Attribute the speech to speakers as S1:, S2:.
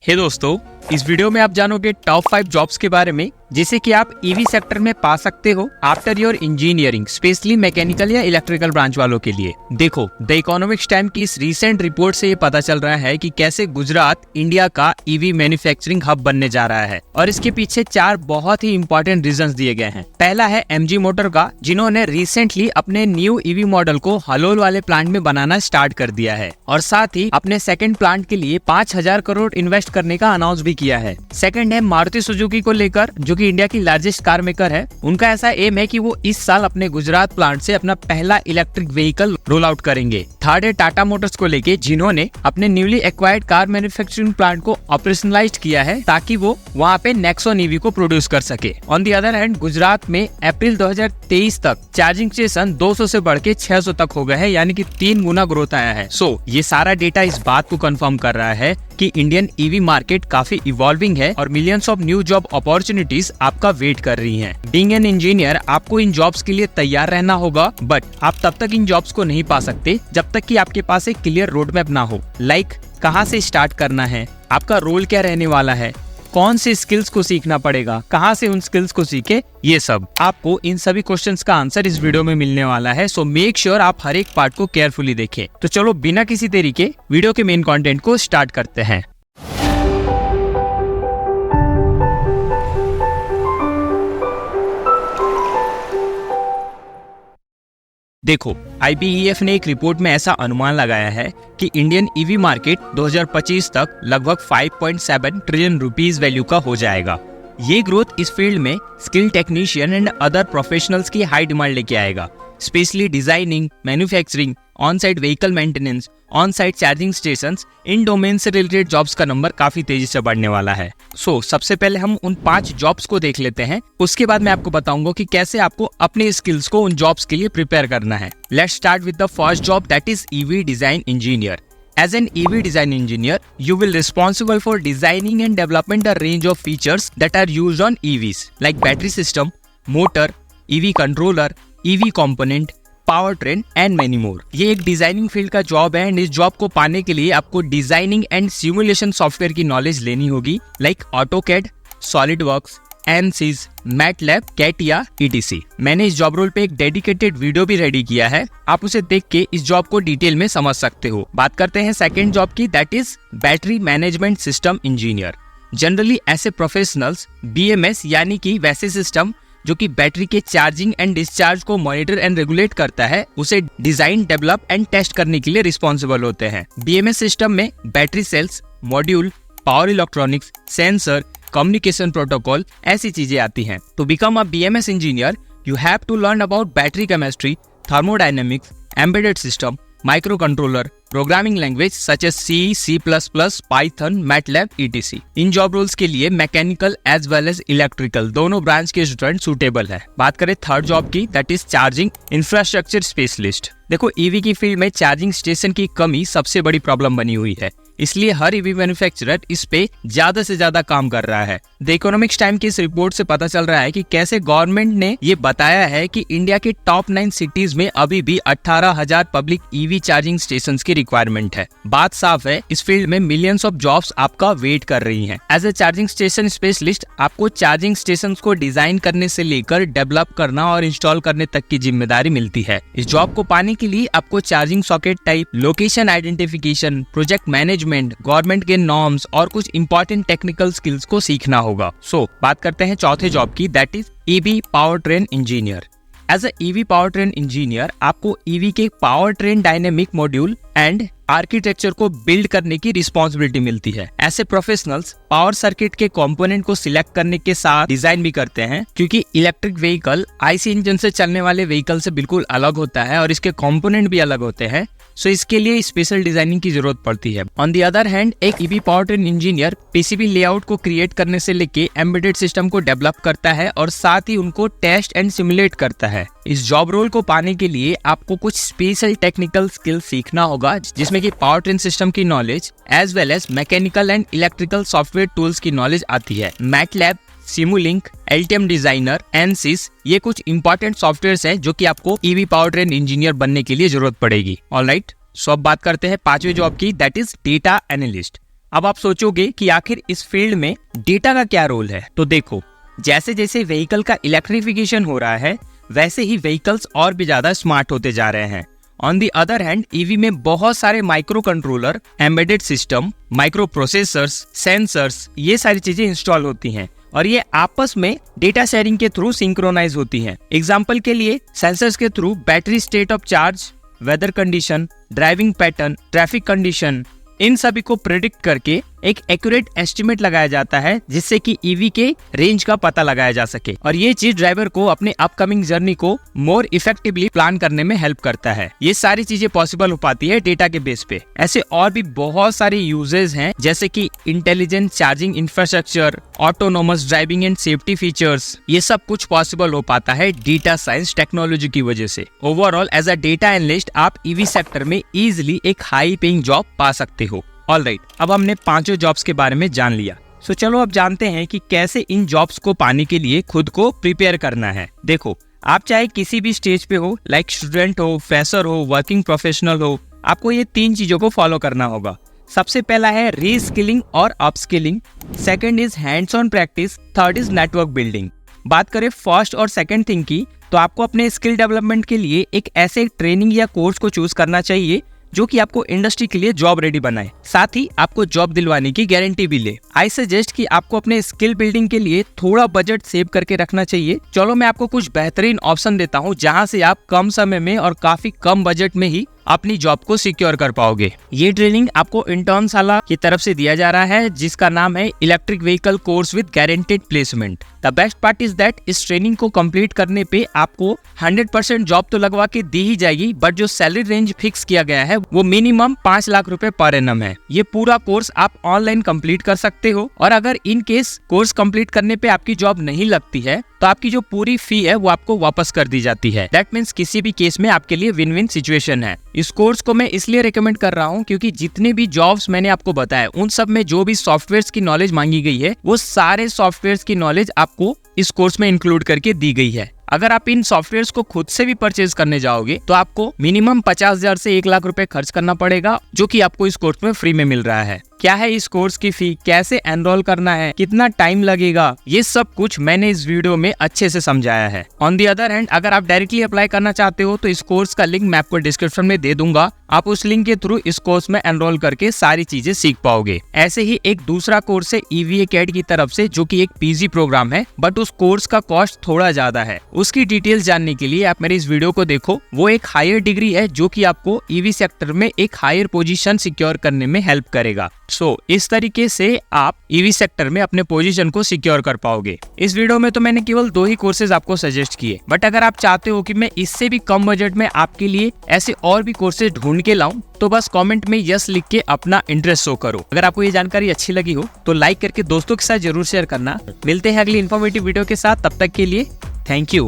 S1: हे दोस्तों, इस वीडियो में आप जानोगे टॉप 5 जॉब्स के बारे में जिसे कि आप ईवी सेक्टर में पा सकते हो after your engineering, specially mechanical या इलेक्ट्रिकल ब्रांच वालों के लिए। देखो, द इकोनॉमिक्स टाइम की इस रीसेंट रिपोर्ट से ये पता चल रहा है कि कैसे गुजरात इंडिया का ईवी मैन्युफैक्चरिंग हब बनने जा रहा है और इसके पीछे 4 बहुत ही इंपॉर्टेंट रीजंस दिए गए हैं। पहला है एमजी मोटर का, जिन्होंने रिसेंटली अपने न्यू ईवी मॉडल को हलोल वाले प्लांट में बनाना स्टार्ट कर दिया है और साथ ही अपने सेकंड प्लांट के लिए 5000 करोड़ इन्वेस्ट करने का अनाउंस भी किया है। सेकंड है मारुति सुजुकी को लेकर, जो कि इंडिया की लार्जेस्ट कार मेकर है। उनका ऐसा एम है कि वो इस साल अपने गुजरात प्लांट से अपना पहला इलेक्ट्रिक व्हीकल रोल आउट करेंगे। थर्ड है टाटा मोटर्स को लेके, जिन्होंने अपने newly acquired car manufacturing plant को ऑपरेशनलाइज्ड किया है ताकि वो वहाँ पे नेक्सॉन ईवी को प्रोड्यूस कर सके। On the other hand, Gujarat में अप्रैल 2023 तक चार्जिंग स्टेशन 200 से बढ़ के 600 तक हो गए हैं, यानी कि 3 गुना ग्रोथ आया है। ये सारा डेटा इस बात को कंफर्म कर रहा है कि इंडियन ईवी मार्केट काफी इवॉल्विंग है और millions of new job opportunities आपका वेट कर रही हैं। बीइंग एन इंजीनियर, आपको इन जॉब्स के लिए तैयार रहना होगा, बट आप तब तक इन जॉब्स को नहीं पा सकते जब तक कि आपके पास एक क्लियर रोड मैप ना हो। लाइक कहाँ से स्टार्ट करना है, आपका रोल क्या रहने वाला है, कौन से स्किल्स को सीखना पड़ेगा, कहाँ से उन स्किल्स को सीखे, ये सब आपको इन सभी क्वेश्चंस का आंसर इस वीडियो में मिलने वाला है। सो मेक श्योर आप हर एक पार्ट को केयरफुली देखें। तो चलो बिना किसी देरी के वीडियो के मेन कंटेंट को स्टार्ट करते हैं। देखो, IBEF ने एक रिपोर्ट में ऐसा अनुमान लगाया है कि इंडियन ईवी मार्केट 2025 तक लगभग 5.7 ट्रिलियन रुपीस वैल्यू का हो जाएगा। ये ग्रोथ इस फील्ड में skill technician and other professionals की हाई डिमांड लेके आएगा, specially designing, manufacturing, on site vehicle maintenance, on site charging stations. In domain से रिलेटेड जॉब्स का नंबर काफी तेजी से बढ़ने वाला है। सबसे पहले हम उन 5 जॉब्स को देख लेते हैं, उसके बाद मैं आपको बताऊंगा कि कैसे आपको अपने स्किल्स को उन जॉब्स के लिए प्रिपेयर करना है। Let's start with the first job, that is EV design engineer. As an EV design engineer, you will responsible for designing and developing a range of features that are used on EVs, like battery system, motor, EV controller, EV component, power train and many more. ये एक designing field का job है and इस job को पाने के लिए आपको डिजाइनिंग एंड सिमुलेशन सॉफ्टवेयर की नॉलेज लेनी होगी, like AutoCAD, SolidWorks, ANSYS, MATLAB, CATIA, ETC। मैंने इस जॉब रोल पे एक डेडिकेटेड वीडियो भी रेडी किया है, आप उसे देख के इस जॉब को डिटेल में समझ सकते हो। बात करते हैं सेकंड जॉब की, that is battery management system engineer. Generally ऐसे प्रोफेशनल्स BMS यानी कि वैसे सिस्टम जो कि बैटरी के चार्जिंग एंड डिस्चार्ज को मॉनिटर एंड रेगुलेट करता है, उसे डिजाइन, डेवलप एंड टेस्ट करने के लिए रिस्पॉन्सिबल होते हैं। BMS सिस्टम में battery cells, module, power electronics, sensor, communication protocol, ऐसी चीजें आती हैं। To become a BMS engineer, you have to learn about battery chemistry, thermodynamics, embedded system, microcontroller, programming language such as C, C++, Python, MATLAB, ETC। इन job roles के लिए mechanical as well as electrical दोनों branch के student suitable है। बात करें third job की, that is charging infrastructure specialist. देखो, ईवी की फील्ड में चार्जिंग स्टेशन की कमी सबसे बड़ी प्रॉब्लम बनी हुई है, इसलिए हर ईवी मैन्युफैक्चरर इस पे ज्यादा से ज्यादा काम कर रहा है। द इकोनॉमिक्स टाइम की इस रिपोर्ट से पता चल रहा है कि कैसे गवर्नमेंट ने ये बताया है कि इंडिया के टॉप 9 सिटीज में अभी भी 18,000 पब्लिक ईवी चार्जिंग स्टेशंस की रिक्वायरमेंट है। बात साफ है, इस फील्ड में मिलियंस ऑफ जॉब्स आपका वेट कर रही हैं। As a charging station specialist, आपको चार्जिंग स्टेशंस को डिजाइन करने से लेकर डेवलप करना और इंस्टॉल करने तक की जिम्मेदारी मिलती है। इस जॉब को पाने के लिए आपको charging socket type, location identification, project management, government के नॉर्म्स और कुछ इंपॉर्टेंट टेक्निकल स्किल्स को सीखना होगा। बात करते हैं चौथे जॉब की, that is EV power train engineer. As a EV power train engineer, आपको EV के power train dynamic module and architecture को बिल्ड करने की रिस्पॉन्सिबिलिटी मिलती है। ऐसे प्रोफेशनल्स पावर सर्किट के कंपोनेंट को सिलेक्ट करने के साथ डिजाइन भी करते हैं, क्योंकि इलेक्ट्रिक व्हीकल IC इंजन से चलने वाले व्हीकल से बिल्कुल अलग होता है और इसके कंपोनेंट भी अलग होते हैं। इसके लिए स्पेशल डिजाइनिंग की जरूरत पड़ती है। ऑन द अदर हैंड, एक EV power train engineer PCB layout को क्रिएट करने से लेके एम्बेडेड सिस्टम को डेवलप करता है और साथ ही उनको टेस्ट एंड सिमुलेट करता है। इस जॉब रोल को पाने के लिए आपको कुछ स्पेशल टेक्निकल स्किल सीखना होगा, जिसमें कि पावर ट्रेन सिस्टम की knowledge as well as mechanical and electrical software tools की नॉलेज आती है। MATLAB, Simulink, LTM designer, ANSYS, ये कुछ इंपॉर्टेंट सॉफ्टवेयर्स हैं जो कि आपको EV पावर ट्रेन इंजीनियर बनने के लिए जरूरत पड़ेगी। ऑलराइट, अब बात करते हैं पांचवी जॉब की, दैट इज डेटा एनालिस्ट। अब आप सोचोगे कि आखिर इस फील्ड में डेटा का क्या रोल है। तो देखो, जैसे जैसे व्हीकल का इलेक्ट्रिफिकेशन हो रहा है वैसे ही व्हीकल्स और भी ज्यादा स्मार्ट होते जा रहे हैं। On the other hand EV में बहुत सारे micro controller, embedded system, micro processors, sensors, ये सारी चीजें इंस्टॉल होती हैं और ये आपस में डेटा शेयरिंग के थ्रू सिंक्रोनाइज होती हैं। एग्जाम्पल के लिए सेंसर्स के through battery state of charge, weather condition, driving pattern, traffic condition, इन सभी को प्रेडिक्ट करके एक एक्यूरेट एस्टिमेट लगाया जाता है जिससे कि ईवी के रेंज का पता लगाया जा सके और ये चीज ड्राइवर को अपने अपकमिंग जर्नी को मोर इफेक्टिवली प्लान करने में हेल्प करता है। ये सारी चीजें पॉसिबल हो पाती है डेटा के बेस पे। ऐसे और भी बहुत सारे यूजेस हैं जैसे कि intelligent charging infrastructure, autonomous driving and safety features, ये सब कुछ पॉसिबल हो पाता है डेटा साइंस टेक्नोलॉजी की वजह से। Overall as a data analyst आप ईवी सेक्टर में इजिली एक हाई पेइंग जॉब पा सकते हो। ऑलराइट, अब हमने पांचों जॉब्स के बारे में जान लिया। सो चलो अब जानते हैं कि कैसे इन जॉब्स को पाने के लिए खुद को प्रिपेयर करना है। देखो, आप चाहे किसी भी स्टेज पे हो, लाइक स्टूडेंट हो, फ्रेशर हो, वर्किंग प्रोफेशनल हो, आपको ये 3 चीजों को फॉलो करना होगा। सबसे पहला है रीस्किलिंग और upskilling, second is hands on practice, third is network building. बात करें फर्स्ट और सेकंड थिंग की, तो आपको अपने स्किल डेवलपमेंट के लिए एक ऐसे ट्रेनिंग या कोर्स को चूज करना चाहिए जो कि आपको इंडस्ट्री के लिए जॉब रेडी बनाए, साथ ही आपको जॉब दिलवाने की गारंटी भी ले। आई सजेस्ट कि आपको अपने स्किल बिल्डिंग के लिए थोड़ा बजट सेव करके रखना चाहिए। चलो मैं आपको कुछ बेहतरीन ऑप्शन देता हूँ जहाँ से आप कम समय में और काफी कम बजट में ही अपनी जॉब को सिक्योर कर पाओगे। ये ट्रेनिंग आपको इंटर्नशाला की तरफ से दिया जा रहा है जिसका नाम है electric vehicle course with guaranteed placement. The best part is that इस ट्रेनिंग को कंप्लीट करने पे आपको 100% जॉब तो लगवा के दी ही जाएगी, बट जो सैलरी रेंज फिक्स किया गया है वो मिनिमम 5 लाख रुपए पर एनम है। ये पूरा कोर्स आप ऑनलाइन कंप्लीट कर सकते हो और अगर इन केस कोर्स कंप्लीट करने पे आपकी जॉब नहीं लगती है तो आपकी जो पूरी फी है वो आपको वापस कर दी जाती है। दैट मीन्स किसी भी केस में आपके लिए विन विन सिचुएशन है। इस कोर्स को मैं इसलिए रिकमेंड कर रहा हूँ क्योंकि जितने भी जॉब्स मैंने आपको बताए उन सब में जो भी सॉफ्टवेयर की नॉलेज मांगी गई है वो सारे सॉफ्टवेयर की नॉलेज आपको इस कोर्स में इंक्लूड करके दी गई है। अगर आप इन सॉफ्टवेयर्स को खुद से भी परचेज करने जाओगे तो आपको मिनिमम 50,000 से 1 लाख रुपए खर्च करना पड़ेगा, जो कि आपको इस कोर्स में फ्री में मिल रहा है। क्या है इस कोर्स की फी, कैसे एनरोल करना है, कितना टाइम लगेगा, ये सब कुछ मैंने इस वीडियो में अच्छे से समझाया है। ऑन दी अदर हैंड अगर आप डायरेक्टली अप्लाई करना चाहते हो तो इस कोर्स का लिंक मैं आपको डिस्क्रिप्शन में दे दूंगा। आप उस लिंक के थ्रू इस कोर्स में एनरोल करके सारी चीजें सीख पाओगे। ऐसे ही एक दूसरा कोर्स है EVA CAT की तरफ से जो कि एक PG प्रोग्राम है, बट उस कोर्स का कॉस्ट थोड़ा ज्यादा है। उसकी डिटेल्स जानने के लिए आप मेरे इस वीडियो को देखो। वो एक हायर डिग्री है जो कि आपको EV सेक्टर में एक हायर पोजीशन सिक्योर करने में हेल्प करेगा। इस तरीके से आप EV सेक्टर में अपने पोजीशन को सिक्योर कर पाओगे। इस वीडियो में तो मैंने केवल 2 ही कोर्सेज आपको सजेस्ट किए, बट अगर आप चाहते हो कि मैं इससे भी कम बजट में आपके लिए ऐसे और भी कोर्सेज ढूंढ के लाऊं तो बस कमेंट में यस लिख के अपना इंटरेस्ट शो करो। अगर आपको ये जानकारी अच्छी लगी हो तो लाइक करके दोस्तों के साथ जरूर शेयर करना। मिलते हैं अगली इन्फॉर्मेटिव वीडियो के साथ, तब तक के लिए थैंक यू।